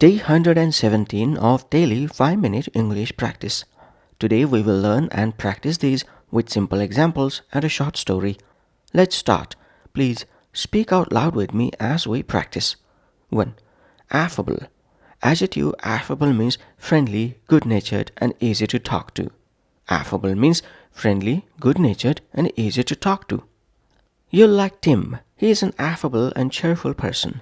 Day 117 of daily 5-minute English practice. Today we will learn and practice these with simple examples and a short story. Let's start. Please speak out loud with me as we practice. 1. Affable. Adjective affable means friendly, good-natured and easy to talk to. Affable means friendly, good-natured and easy to talk to. You'll like Tim. He is an affable and cheerful person.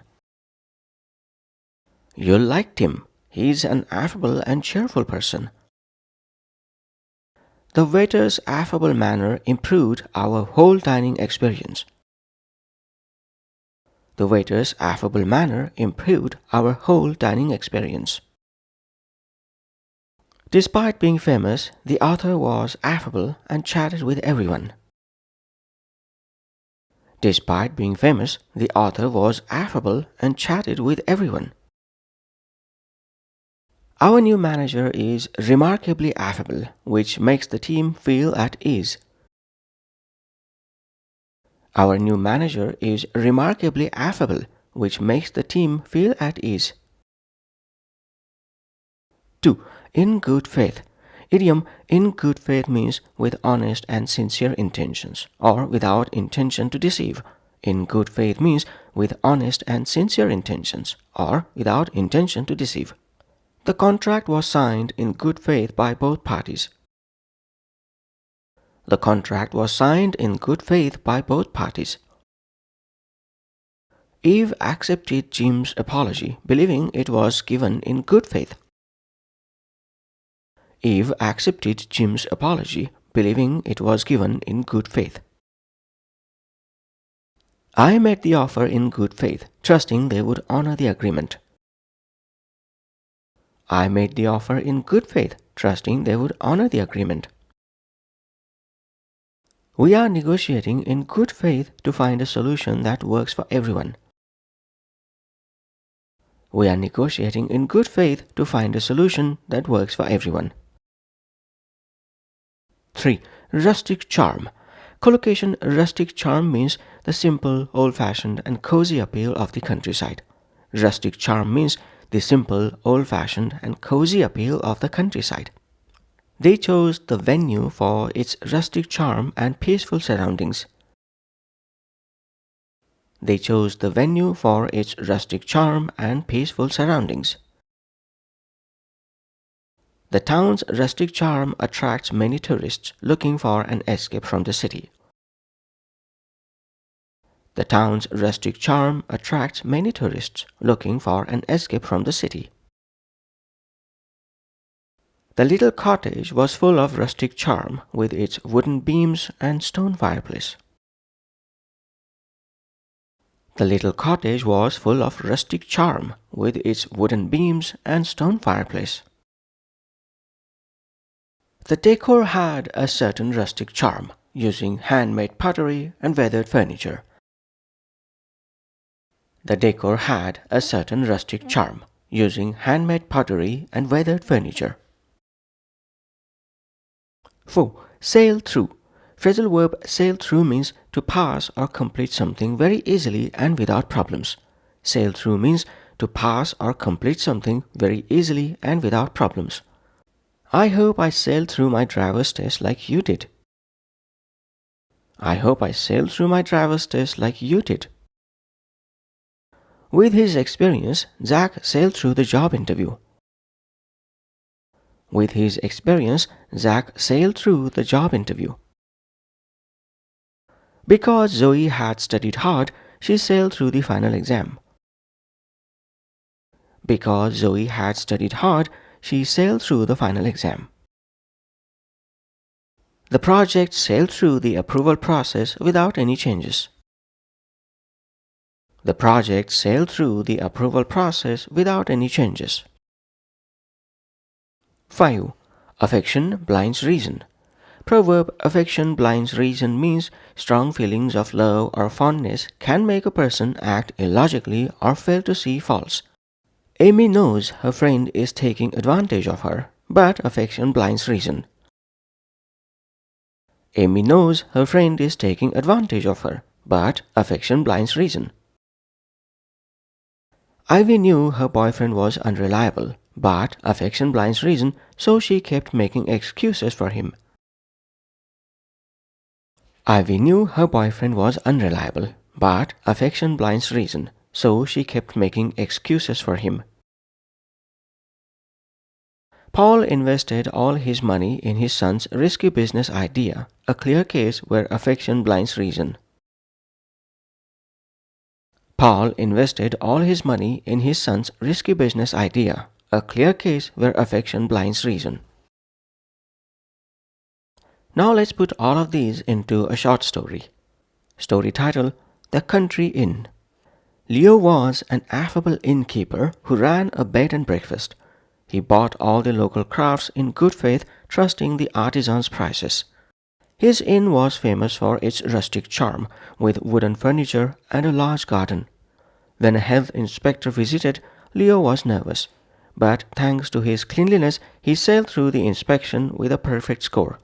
You'll like Tim. He's an affable and cheerful person. The waiter's affable manner improved our whole dining experience. The waiter's affable manner improved our whole dining experience. Despite being famous, the author was affable and chatted with everyone. Despite being famous, the author was affable and chatted with everyone. Our new manager is remarkably affable, which makes the team feel at ease. Our new manager is remarkably affable, which makes the team feel at ease. 2. In good faith. Idiom in good faith means with honest and sincere intentions, or without intention to deceive. In good faith means with honest and sincere intentions, or without intention to deceive. The contract was signed in good faith by both parties. The contract was signed in good faith by both parties. Eve accepted Jim's apology, believing it was given in good faith. Eve accepted Jim's apology, believing it was given in good faith. I made the offer in good faith, trusting they would honor the agreement. I made the offer in good faith, trusting they would honor the agreement. We are negotiating in good faith to find a solution that works for everyone. We are negotiating in good faith to find a solution that works for everyone. 3. Rustic charm. Collocation rustic charm means the simple, old-fashioned and cozy appeal of the countryside. Rustic charm means the simple, old-fashioned and cozy appeal of the countryside. They chose the venue for its rustic charm and peaceful surroundings. They chose the venue for its rustic charm and peaceful surroundings. The town's rustic charm attracts many tourists looking for an escape from the city. The town's rustic charm attracts many tourists looking for an escape from the city. The little cottage was full of rustic charm with its wooden beams and stone fireplace. The little cottage was full of rustic charm with its wooden beams and stone fireplace. The decor had a certain rustic charm, using handmade pottery and weathered furniture. The decor had a certain rustic charm, using handmade pottery and weathered furniture. 4. Sail through. Phrasal verb sail through means to pass or complete something very easily and without problems. Sail through means to pass or complete something very easily and without problems. I hope I sailed through my driver's test like you did. I hope I sailed through my driver's test like you did. With his experience, Zach sailed through the job interview. With his experience, Zach sailed through the job interview. Because Zoe had studied hard, she sailed through the final exam. Because Zoe had studied hard, she sailed through the final exam. The project sailed through the approval process without any changes. The project sailed through the approval process without any changes. 5. Affection blinds reason. Proverb affection blinds reason means strong feelings of love or fondness can make a person act illogically or fail to see faults. Amy knows her friend is taking advantage of her, but affection blinds reason. Amy knows her friend is taking advantage of her, but affection blinds reason. Ivy knew her boyfriend was unreliable, but affection blinds reason, so she kept making excuses for him. Ivy knew her boyfriend was unreliable, but affection blinds reason, so she kept making excuses for him. Paul invested all his money in his son's risky business idea, a clear case where affection blinds reason. Paul invested all his money in his son's risky business idea, a clear case where affection blinds reason. Now let's put all of these into a short story. Story title: The Country Inn. Leo was an affable innkeeper who ran a bed and breakfast. He bought all the local crafts in good faith, trusting the artisans' prices. His inn was famous for its rustic charm, with wooden furniture and a large garden. When a health inspector visited, Leo was nervous, but thanks to his cleanliness, he sailed through the inspection with a perfect score.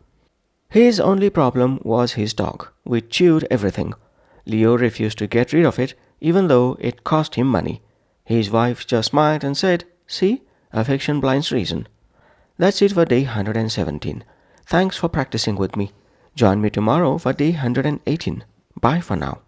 His only problem was his dog, which chewed everything. Leo refused to get rid of it, even though it cost him money. His wife just smiled and said, "See, affection blinds reason." That's it for day 117. Thanks for practicing with me. Join me tomorrow for day 118. Bye for now.